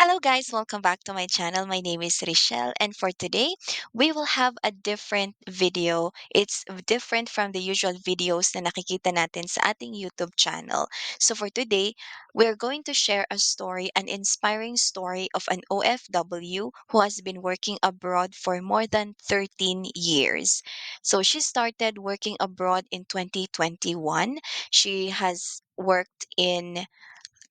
Hello guys, welcome back to my channel. My name is Richelle and for today, we will have a different video. It's different from the usual videos na nakikita natin sa ating YouTube channel. So for today, we're going to share a story, an inspiring story of an OFW who has been working abroad for more than 13 years. So she started working abroad in 2021. She has worked in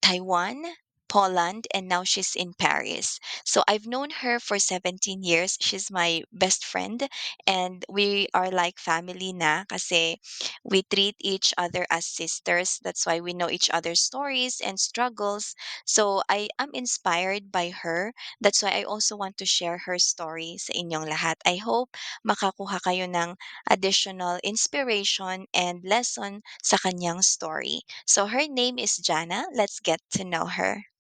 Taiwan, Poland, and now she's in Paris. So I've known her for 17 years. She's my best friend and we are like family na kasi we treat each other as sisters. That's why we know each other's stories and struggles. So I am inspired by her. That's why I also want to share her story sa inyong lahat. I hope makakuha kayo ng additional inspiration and lesson sa kanyang story. So her name is Jana. Let's get to know her.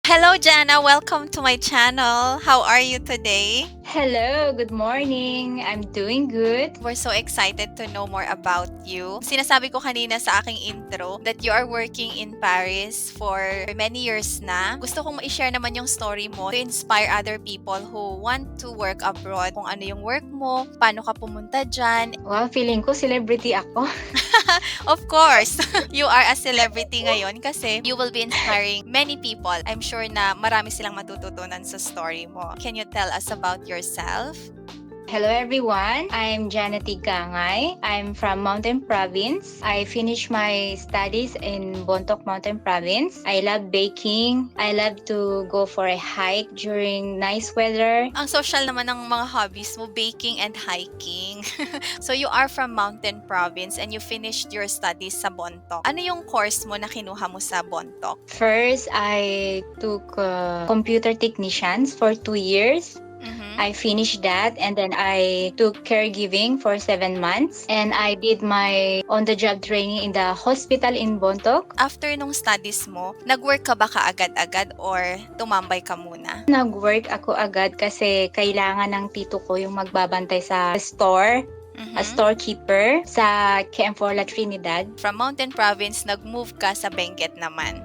Hello, Jana. Welcome to my channel. How are you today? Hello, good morning. I'm doing good. We're so excited to know more about you. Sinasabi ko kanina sa aking intro that you are working in Paris for many years na. Gusto kong ma-share naman yung story mo to inspire other people who want to work abroad. Kung ano yung work mo, paano ka pumunta dyan. Well, feeling ko celebrity ako. Of course, you are a celebrity ngayon kasi you will be inspiring many people. I'm sure na marami silang matututunan sa story mo. Can you tell us about yourself? Hello everyone, I'm Janet Gangay. I'm from Mountain Province. I finished my studies in Bontoc Mountain Province. I love baking. I love to go for a hike during nice weather. Ang social naman ng mga hobbies mo, baking and hiking. So you are from Mountain Province and you finished your studies sa Bontoc. Ano yung course mo na kinuha mo sa Bontoc? First, I took computer technicians for 2 years. I finished that and then I took caregiving for 7 months and I did my on-the-job training in the hospital in Bontoc. After nung studies mo, nag-work ka ba kaagad-agad or tumambay ka muna? Nag-work ako agad kasi kailangan ng tito ko yung magbabantay sa store. A storekeeper sa KM4 La Trinidad. From Mountain Province, nag-move ka sa Benguet naman.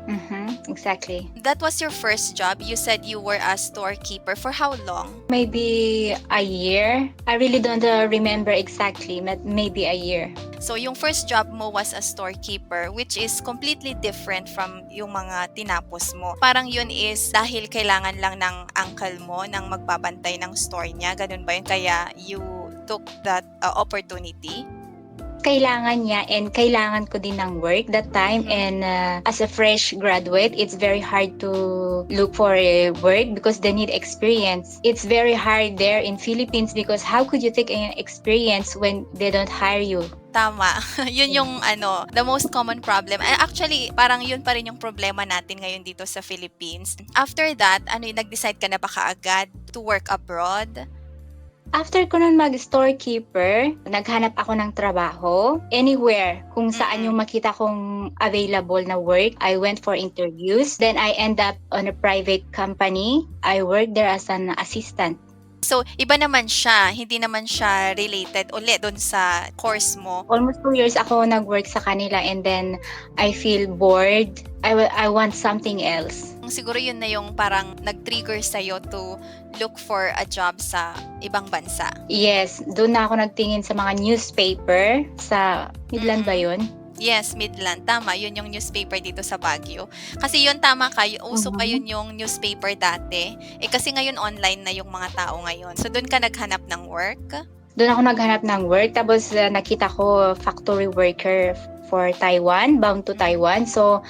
Exactly. That was your first job. You said you were a storekeeper. For how long? Maybe a year. I really don't remember exactly, but maybe a year. So, yung first job mo was a storekeeper, which is completely different from yung mga tinapos mo. Parang yun is dahil kailangan lang ng uncle mo nang magbabantay ng store niya. Ganun ba yun? Kaya you took that opportunity? Kailangan niya and kailangan ko din ng work that time and as a fresh graduate it's very hard to look for a work because they need experience. It's very hard there in Philippines because how could you take an experience when they don't hire you? Tama. Yun yung the most common problem. Actually, parang yun pa rin yung problema natin ngayon dito sa Philippines. After that, nag-decide ka na ba kaagad to work abroad? After ko nun mag-storekeeper, naghanap ako ng trabaho. Anywhere, kung saan yung makita kong available na work, I went for interviews. Then I end up on a private company. I worked there as an assistant. So, iba naman siya. Hindi naman siya related ulit doon sa course mo. Almost 2 years ako nag-work sa kanila and then I feel bored. I want something else. Siguro yun na yung parang nag-trigger sa'yo to look for a job sa ibang bansa. Yes, doon na ako nagtingin sa mga newspaper sa Midland ba yun? Yes, Midland. Tama, yun yung newspaper dito sa Baguio. Kasi yun, tama ka, uso pa yun yung newspaper dati. Kasi ngayon online na yung mga tao ngayon. So, doon ka naghanap ng work? Doon ako naghanap ng work. Tapos nakita ko factory worker for Taiwan, bound to Taiwan. So,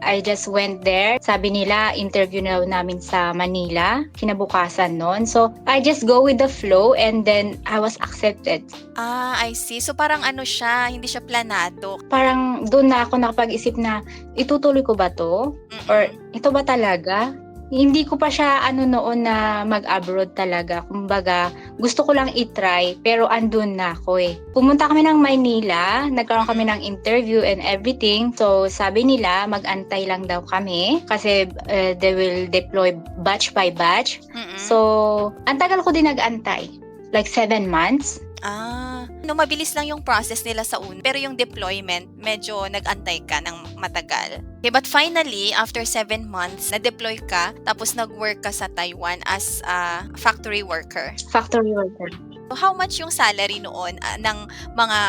I just went there. Sabi nila, interview na namin sa Manila, kinabukasan nun. So, I just go with the flow and then I was accepted. Ah, I see. So, parang siya, hindi siya planado. Parang doon na ako nakapag-isip na, itutuloy ko ba to? Or ito ba talaga? Hindi ko pa siya noon na mag-abroad talaga. Kumbaga, gusto ko lang i-try pero andun na ako eh. Pumunta kami ng Maynila, nagkaroon kami ng interview and everything. So, sabi nila mag-antay lang daw kami kasi they will deploy batch by batch. So, ang tagal ko din nag-antay. Like 7 months. Ah, No, mabilis lang yung process nila sa una, pero yung deployment, medyo nag-antay ka ng matagal. Okay, but finally, after 7 months, na-deploy ka, tapos nag-work ka sa Taiwan as a factory worker. Factory worker. So, how much yung salary noon ng mga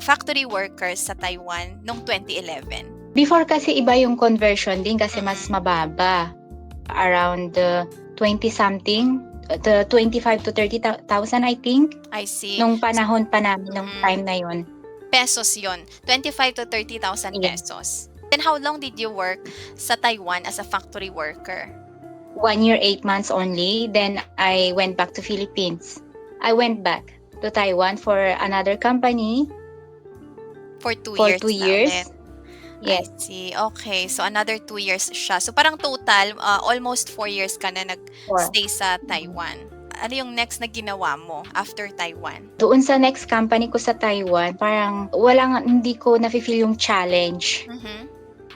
factory workers sa Taiwan noong 2011? Before kasi iba yung conversion din kasi mas mababa. Around 20-something, 25 to 30,000 I think. I see. Nung panahon pa namin, nung time na yon. Pesos yon, 25 to 30,000 pesos. Then how long did you work sa Taiwan as a factory worker? 1 year, 8 months only. Then I went back to Philippines. I went back to Taiwan for another company. For 2 For years 2 na years. ulit. Yes. I see. Okay. So, another 2 years siya. So, parang total, almost 4 years ka na nag-stay sa Taiwan. Ano yung next na ginawa mo after Taiwan? Doon sa next company ko sa Taiwan, parang hindi ko nafe-feel yung challenge.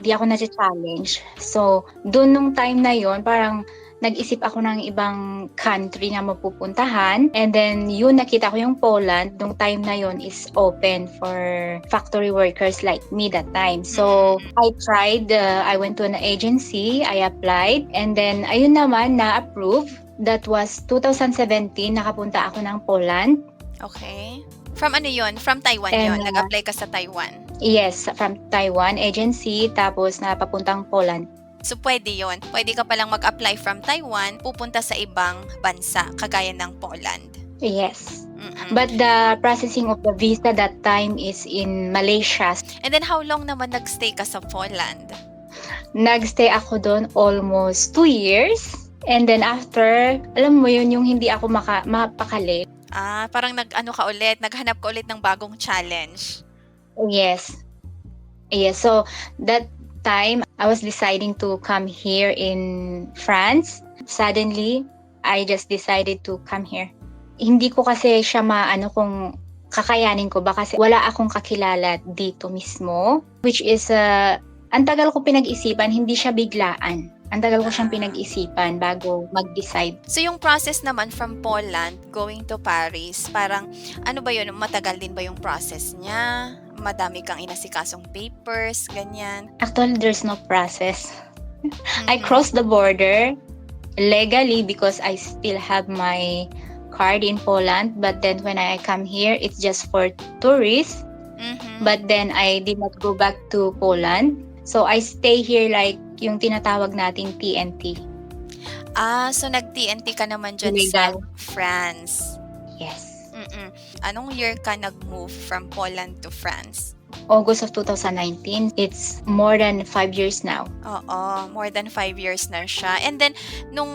Hindi ako na-challenge. So, doon nung time na yon parang nag-isip ako ng ibang country na mapupuntahan. And then, yun, nakita ko yung Poland. Nung time na yon is open for factory workers like me that time. So, I tried. I went to an agency. I applied. And then, ayun naman, na-approve. That was 2017. Nakapunta ako ng Poland. Okay. From ano yun? From Taiwan And, yun? Nag-apply ka sa Taiwan? Yes, from Taiwan agency. Tapos, napapuntang Poland. So, pwede yon. Pwede ka palang mag-apply from Taiwan, pupunta sa ibang bansa, kagaya ng Poland. Yes. But the processing of the visa that time is in Malaysia. And then, how long naman nagstay ka sa Poland? Nagstay ako doon almost 2 years. And then after, alam mo yun, yung hindi ako mapakali. Parang naghanap ka ulit ng bagong challenge. Yes. Yes, so that time, I was deciding to come here in France. Suddenly, I just decided to come here. Hindi ko kasi siya kung kakayanin ko ba kasi wala akong kakilala dito mismo. Which is, ang tagal ko pinag-isipan, hindi siya biglaan. Ang tagal ko siyang pinag-isipan bago mag-decide. So, yung process naman from Poland going to Paris, parang ano ba yun? Matagal din ba yung process niya? Madami kang inasikasong papers, ganyan? Actually, there's no process. I crossed the border legally because I still have my card in Poland. But then when I come here, it's just for tourists. But then I did not go back to Poland. So I stay here like yung tinatawag nating TNT. So nag-TNT ka naman dyan sa France. Yes. Anong year ka nag-move from Poland to France? August of 2019. It's more than 5 years now. Oo, more than 5 years na siya. And then, nung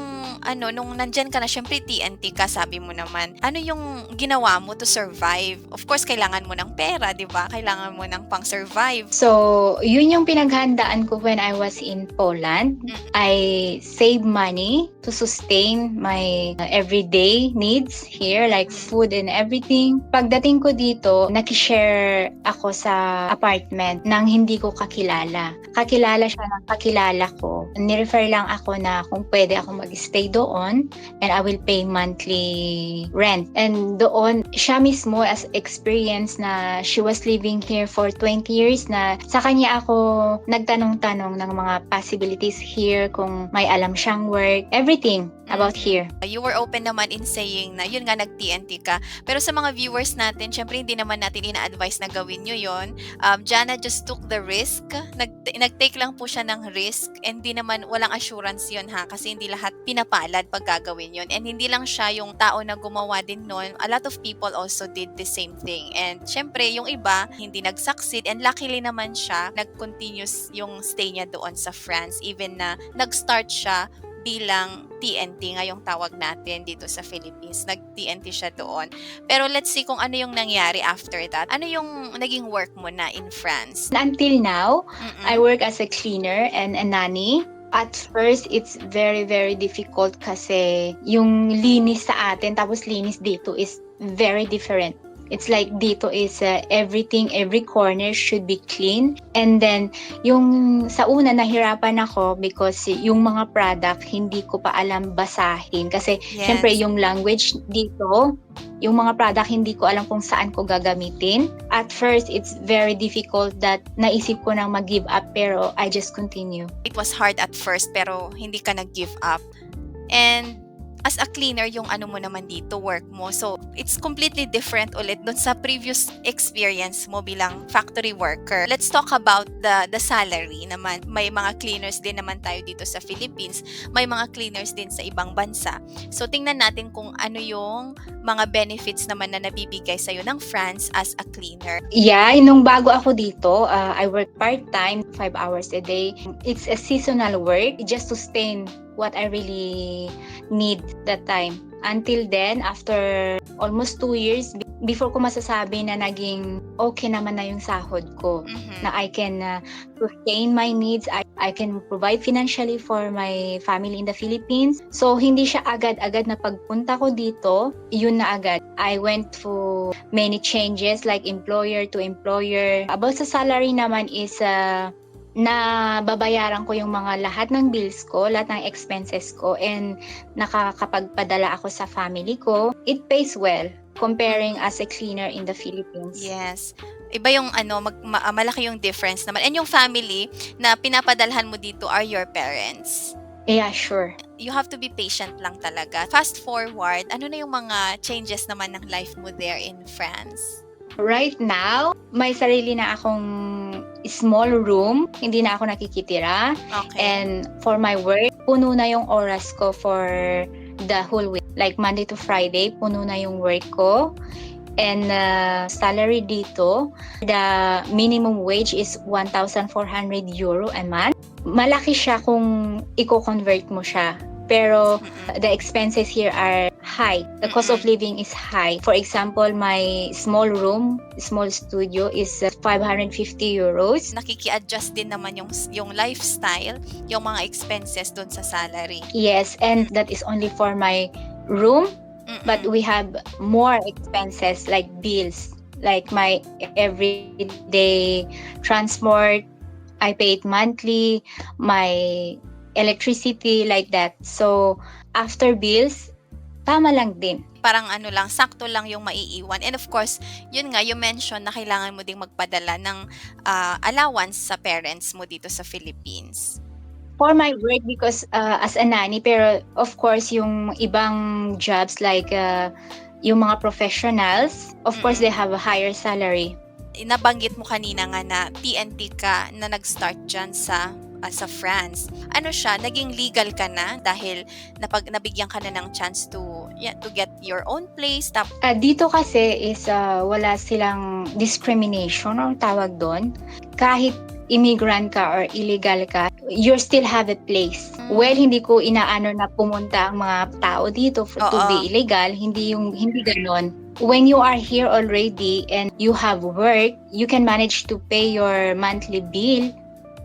nandyan ka na, syempre TNT ka, sabi mo naman, ano yung ginawa mo to survive? Of course, kailangan mo ng pera, di ba? Kailangan mo ng pang-survive. So, yun yung pinaghandaan ko when I was in Poland. I save money to sustain my everyday needs here, like food and everything. Pagdating ko dito, nakishare ako sa apartment nang hindi ko kakilala. Kakilala siya ng kakilala ko. Nirefer lang ako na kung pwede ako mag-stay doon and I will pay monthly rent. And doon, siya mismo as experience na she was living here for 20 years na sa kanya ako nagtanong-tanong ng mga possibilities here, kung may alam siyang work, everything about here. You were open naman in saying na yun nga nag-TNT ka. Pero sa mga viewers natin, syempre hindi naman natin ina-advise na gawin nyo yun. Jana just took the risk. Nag-take lang po siya ng risk and di naman walang assurance yun ha, kasi hindi lahat pinapalad pag gagawin yun. And hindi lang siya yung tao na gumawa din nun. A lot of people also did the same thing. And syempre yung iba hindi nag-succeed and luckily naman siya nag-continuous yung stay niya doon sa France even na nag-start siya bilang TNT ngayong tawag natin dito sa Philippines. Nag-TNT siya doon. Pero let's see kung ano yung nangyari after that. Ano yung naging work mo na in France? Until now, I work as a cleaner and a nanny. At first, it's very, very difficult kasi yung linis sa atin tapos linis dito is very different. It's like dito is everything, every corner should be clean. And then, yung sa una nahirapan ako because yung mga product hindi ko pa alam basahin. Kasi syempre Yes. yung language dito, yung mga product hindi ko alam kung saan ko gagamitin. At first, it's very difficult that naisip ko nang mag-give up pero I just continue. It was hard at first pero hindi ka nag-give up. And as a cleaner, yung ano mo naman dito, work mo. So, it's completely different ulit dun sa previous experience mo bilang factory worker. Let's talk about the salary naman. May mga cleaners din naman tayo dito sa Philippines. May mga cleaners din sa ibang bansa. So, tingnan natin kung ano yung mga benefits naman na nabibigay sa'yo ng France as a cleaner. Yeah, nung bago ako dito, I work part-time, 5 hours a day. It's a seasonal work just to sustain what I really need that time. Until then, after almost 2 years, before ko masasabi na naging okay naman na yung sahod ko, na I can sustain my needs, I can provide financially for my family in the Philippines. So, hindi siya agad-agad na pagpunta ko dito, yun na agad. I went through many changes like employer to employer. About sa salary naman is na babayaran ko yung mga lahat ng bills ko, lahat ng expenses ko, and nakakapagpadala ako sa family ko. It pays well comparing as a cleaner in the Philippines. Yes. Iba yung malaki yung difference naman. And yung family na pinapadalhan mo dito are your parents. Yeah, sure. You have to be patient lang talaga. Fast forward, ano na yung mga changes naman ng life mo there in France? Right now, may sarili na akong small room. Hindi na ako nakikitira. Okay. And for my work, puno na yung oras ko for the whole week. Like Monday to Friday, puno na yung work ko. And salary dito, the minimum wage is 1,400 euro a month. Malaki siya kung i-convert mo siya. Pero the expenses here are high. The cost of living is high. For example, my small room, small studio is 550 euros. Nakiki-adjust din naman yung lifestyle, yung mga expenses dun sa salary. Yes, and that is only for my room. But we have more expenses like bills, like my everyday transport. I pay it monthly, my electricity, like that. So, after bills, tama lang din. Parang sakto lang yung maiiwan. And of course, yun nga, you mentioned na kailangan mo ding magpadala ng allowance sa parents mo dito sa Philippines. For my work, because as a nanny, pero of course, yung ibang jobs like yung mga professionals, of course, they have a higher salary. Nabanggit mo kanina nga na TNT ka na nag-start dyan sa France. Ano siya, naging legal ka na dahil nabigyan ka na ng chance to get your own place? Dito kasi is wala silang discrimination or tawag doon. Kahit immigrant ka or illegal ka, you still have a place. Well, hindi ko inaano na pumunta ang mga tao dito to be illegal. Hindi ganon. When you are here already and you have work, you can manage to pay your monthly bill.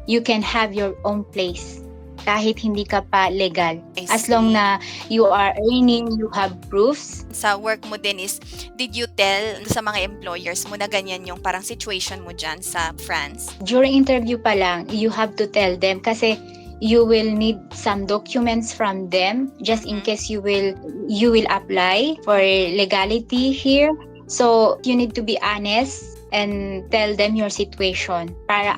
You can have your own place kahit hindi ka pa legal. As long na you are earning, you have proofs. Sa work mo din is, did you tell sa mga employers mo na ganyan yung parang situation mo dyan sa France? During interview pa lang, you have to tell them kasi you will need some documents from them just in case you will apply for legality here. So you need to be honest and tell them your situation para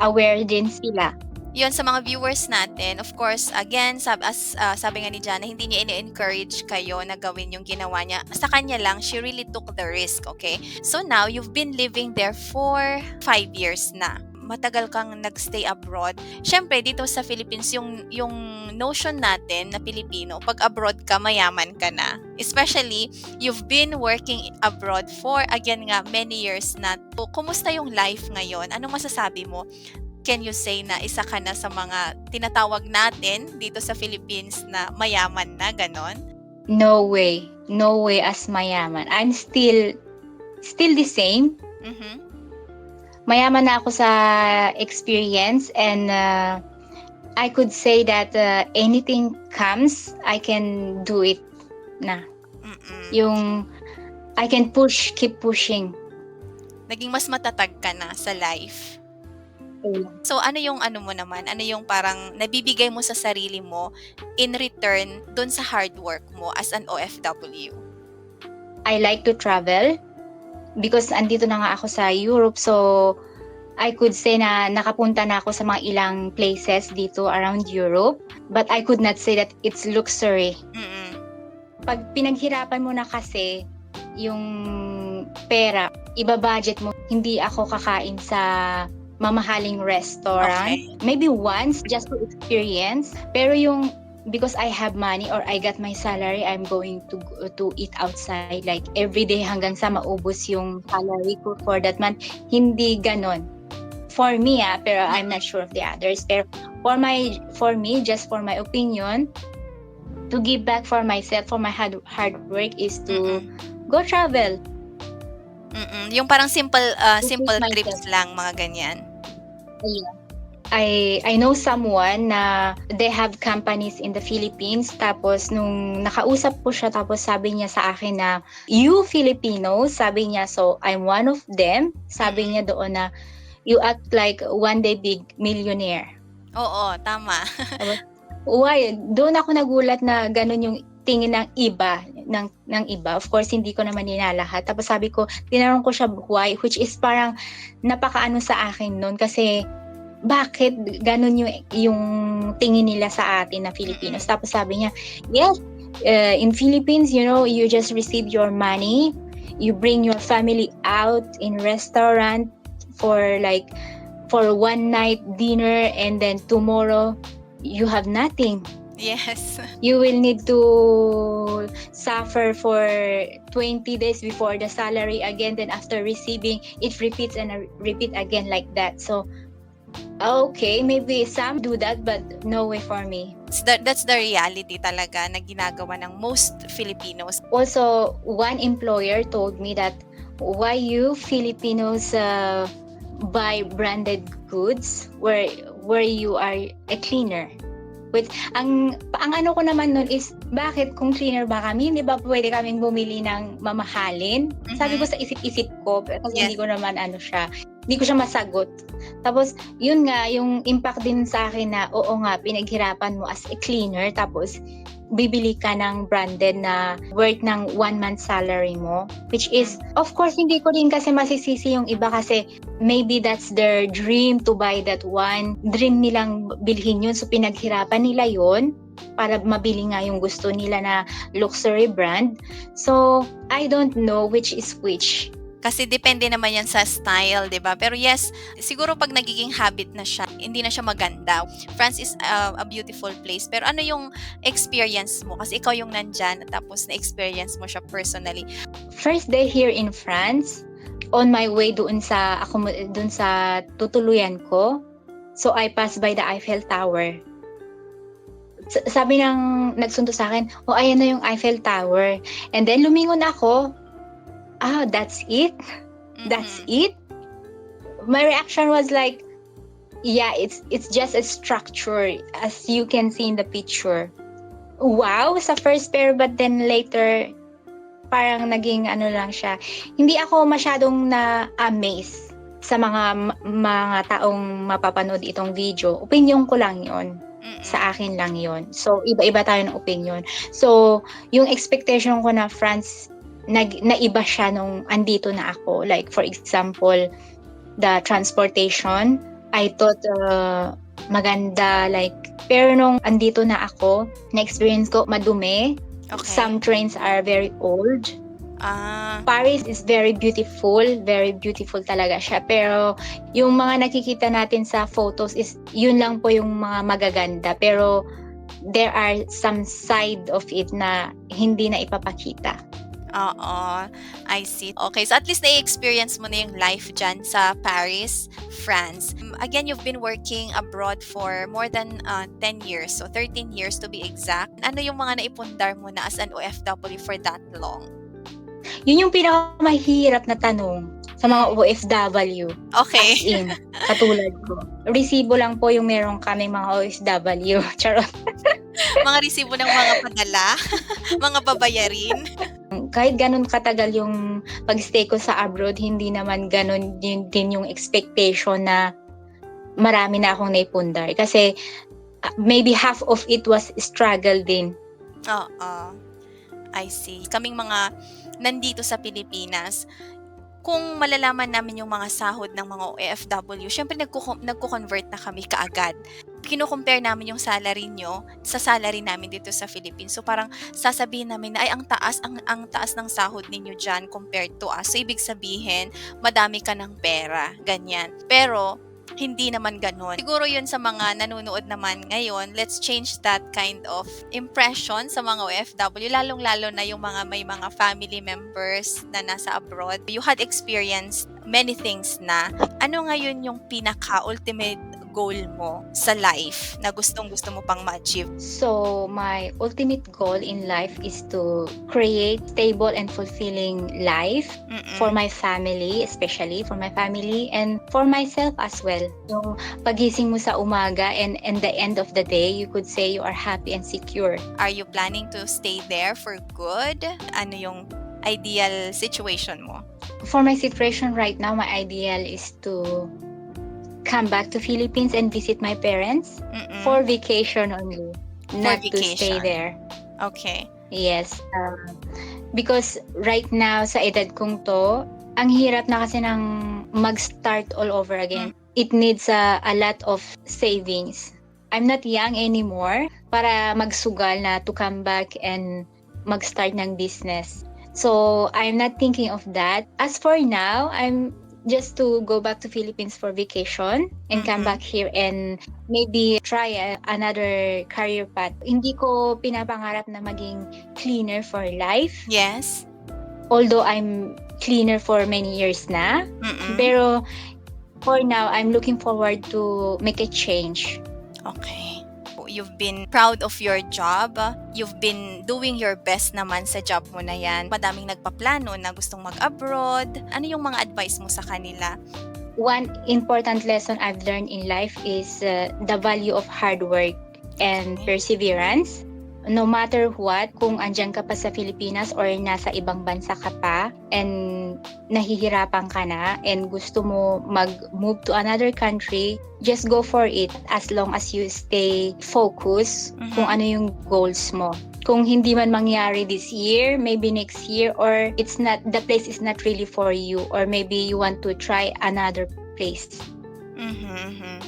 aware din sila. Yun, sa mga viewers natin, of course, again, sabi nga ni Jana, hindi niya ini-encourage kayo na gawin yung ginawa niya. Sa kanya lang, she really took the risk, okay? So now, you've been living there for 5 years na. Matagal kang nagstay abroad. Siyempre, dito sa Philippines, yung notion natin na Pilipino, pag abroad ka, mayaman ka na. Especially, you've been working abroad for, again nga, many years na. So, kumusta yung life ngayon? Anong masasabi mo? Can you say na isa ka na sa mga tinatawag natin dito sa Philippines na mayaman na, ganon? No way. No way as mayaman. I'm still the same. Mayaman na ako sa experience and I could say that anything comes, I can do it na. Yung I can keep pushing. Naging mas matatag ka na sa life. Ayun. So, ano yung ano mo naman? Ano yung parang nabibigay mo sa sarili mo in return dun sa hard work mo as an OFW? I like to travel because andito na nga ako sa Europe, so I could say na nakapunta na ako sa mga ilang places dito around Europe, but I could not say that it's luxury. Mm-mm. Pag pinaghirapan mo na kasi yung pera, iba-budget mo, hindi ako kakain sa mamahaling restaurant. Okay. Maybe once just to experience, pero yung because I have money or I got my salary, I'm going to eat outside like every day hanggang sa maubos yung salary ko for that month. Hindi ganon. For me, pero I'm not sure of the others. Pero for me, just for my opinion, to give back for myself, for my hard work is to go travel. Yung parang simple Myself. trips lang, mga ganyan. Yeah. I know someone na they have companies in the Philippines, tapos nung nakausap ko siya, tapos sabi niya sa akin na you Filipinos, sabi niya, so I'm one of them, sabi niya doon na you act like one day big millionaire. Oo, tama. Why? Doon ako nagulat na ganun yung tingin ng iba, ng iba. Of course, hindi ko naman nilalahat. Tapos sabi ko, tinanong ko siya why, which is parang napakaano sa akin noon kasi bakit ganun yung tingin nila sa atin na Filipinos. Tapos sabi niya, yes, in Philippines, you just receive your money, you bring your family out in restaurant for one night dinner, and then tomorrow you have nothing. Yes. You will need to suffer for 20 days before the salary again, then after receiving it repeats and repeat again like that. So okay, maybe some do that, but no way for me. That's the reality talaga na ginagawa ng most Filipinos. Also, one employer told me that why you Filipinos buy branded goods where you are a cleaner. With ang ano ko naman nun is, bakit kung cleaner ba kami, hindi ba pwede kaming bumili ng mamahalin? Sabi ko sa isip-isip ko, kasi Yes. hindi ko siya masagot. Tapos, yun nga, yung impact din sa akin na, oo nga, pinaghirapan mo as a cleaner, tapos bibili ka ng branded na worth ng 1 month salary mo, which is, of course, hindi ko rin kasi masisisi yung iba kasi maybe that's their dream to buy that one. Dream nilang bilhin yun, so pinaghirapan nila yun para mabili nga yung gusto nila na luxury brand. So, I don't know which is which. Kasi depende naman yan sa style, di ba? Pero yes, siguro pag nagiging habit na siya, hindi na siya maganda. France is a beautiful place. Pero ano yung experience mo? Kasi ikaw yung nandyan, tapos na-experience mo siya personally. First day here in France, on my way doon sa tutuluyan ko, so I passed by the Eiffel Tower. Sabi ng nagsundo sa akin, ayan na yung Eiffel Tower. And then lumingon ako, that's it? That's it? My reaction was like, yeah, it's just a structure as you can see in the picture. Wow, sa first pair, but then later, parang naging ano lang siya. Hindi ako masyadong na-amaze sa mga taong mapapanood itong video. Opinion ko lang yon. Sa akin lang yon. So, iba-iba tayo ng opinion. So, yung expectation ko na France, naiba siya nung andito na ako. Like, for example, the transportation, I thought maganda, pero nung andito na ako, na-experience ko madumi. Okay. Some trains are very old. Paris is very beautiful talaga siya. Pero yung mga nakikita natin sa photos is, yun lang po yung mga magaganda. Pero there are some side of it na hindi na ipapakita. Oo, I see. Okay, so at least na-experience mo na yung life dyan sa Paris, France. Again, you've been working abroad for more than 10 years, so 13 years to be exact. Ano yung mga naipundar mo na as an OFW for that long? Yun yung pinakamahirap na tanong sa mga OFW. Okay. As in, katulad ko. Resibo lang po yung meron kaming mga OFW. Charot. Mga resibo ng mga padala, mga babayarin. kahit ganun katagal yung pag-stay ko sa abroad, hindi naman ganun din yung expectation na marami na akong naipundar. Kasi maybe half of it was struggle din. Oo. I see. Kaming mga nandito sa Pilipinas, kung malalaman namin yung mga sahod ng mga OFW, syempre nagko-convert na kami kaagad. Kino-compare namin yung salary nyo sa salary namin dito sa Philippines. So parang sasabihin namin na ay ang taas ng sahod ninyo diyan compared to us. So ibig sabihin, madami ka ng pera, ganyan. Pero hindi naman ganun. Siguro yun sa mga nanonood naman ngayon, let's change that kind of impression sa mga OFW, lalong-lalo na yung mga may mga family members na nasa abroad. You had experienced many things na. Ano ngayon yung pinaka-ultimate goal mo sa life na gustong-gusto mo pang ma-achieve? So, my ultimate goal in life is to create stable and fulfilling life for my family, especially for my family and for myself as well. Yung pagising mo sa umaga and the end of the day, you could say you are happy and secure. Are you planning to stay there for good? Ano yung ideal situation mo? For my situation right now, my ideal is to come back to Philippines and visit my parents for vacation only, not to stay there. Okay. Yes. Because right now, sa edad kong to, ang hirap na kasi ng mag-start all over again. It needs a lot of savings. I'm not young anymore para magsugal na to come back and mag-start ng business. So, I'm not thinking of that. As for now, I'm just to go back to Philippines for vacation and come back here and maybe try another career path. Hindi ko pinapangarap na maging cleaner for life. Yes. Although I'm cleaner for many years na. Pero for now, I'm looking forward to make a change. Okay. You've been proud of your job. You've been doing your best naman sa job mo na yan. Madaming nagpaplano na gustong mag-abroad. Ano yung mga advice mo sa kanila? One important lesson I've learned in life is the value of hard work and perseverance. No matter what, kung andyan ka pa sa Pilipinas or nasa ibang bansa ka pa and nahihirapan ka na and gusto mo mag-move to another country, just go for it as long as you stay focused kung ano yung goals mo. Kung hindi man mangyari this year, maybe next year, or the place is not really for you, or maybe you want to try another place.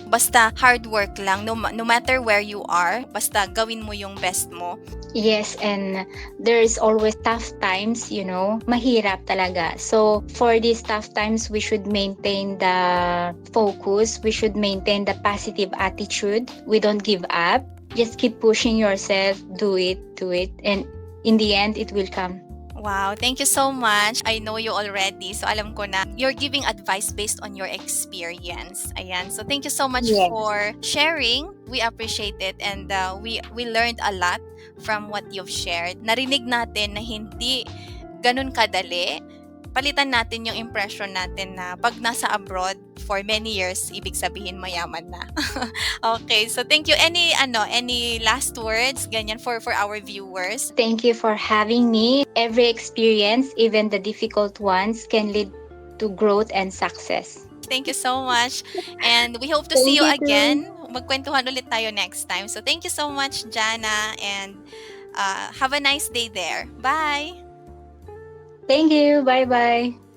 Basta hard work lang, no matter where you are, basta gawin mo yung best mo. Yes, and there's always tough times, mahirap talaga. So for these tough times, we should maintain the focus, we should maintain the positive attitude. We don't give up. Just keep pushing yourself, do it, and in the end, it will come. Wow, thank you so much. I know you already, so alam ko na you're giving advice based on your experience. Ayan, so thank you so much for sharing. We appreciate it and we learned a lot from what you've shared. Narinig natin na hindi ganun kadali. Palitan natin yung impression natin na pag nasa abroad for many years, ibig sabihin mayaman na. Okay, so thank you. Any last words ganyan for our viewers? Thank you for having me. Every experience, even the difficult ones, can lead to growth and success. Thank you so much. And we hope to see you again. Magkwentuhan ulit tayo next time. So thank you so much, Jana, and have a nice day there. Bye! Thank you. Bye-bye.